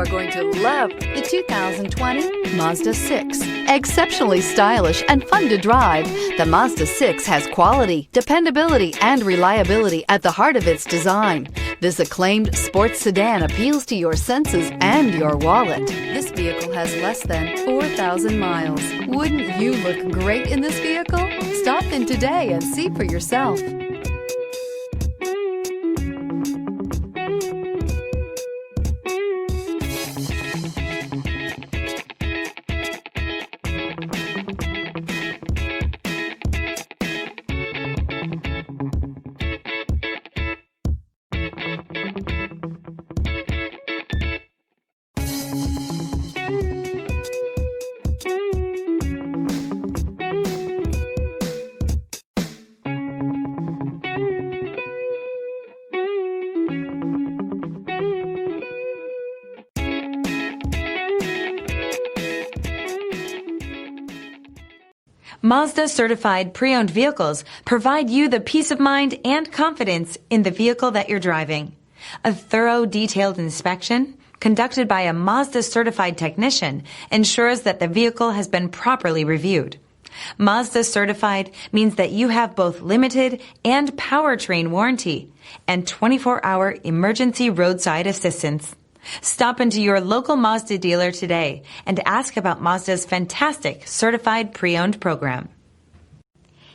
are going to love the 2020 Mazda 6. Exceptionally stylish and fun to drive, the Mazda 6 has quality, dependability, and reliability at the heart of its design. This acclaimed sports sedan appeals to your senses and your wallet. This vehicle has less than 4,000 miles. Wouldn't you look great in this vehicle? Stop in today and see for yourself. Mazda certified pre-owned vehicles provide you the peace of mind and confidence in the vehicle that you're driving. A thorough, detailed inspection conducted by a Mazda certified technician ensures that the vehicle has been properly reviewed. Mazda certified means that you have both limited and powertrain warranty and 24-hour emergency roadside assistance. Stop into your local Mazda dealer today and ask about Mazda's fantastic certified pre-owned program.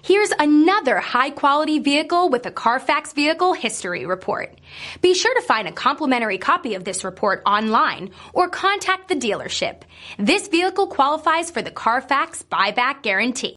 Here's another high-quality vehicle with a Carfax Vehicle History Report. Be sure to find a complimentary copy of this report online or contact the dealership. This vehicle qualifies for the Carfax Buyback Guarantee.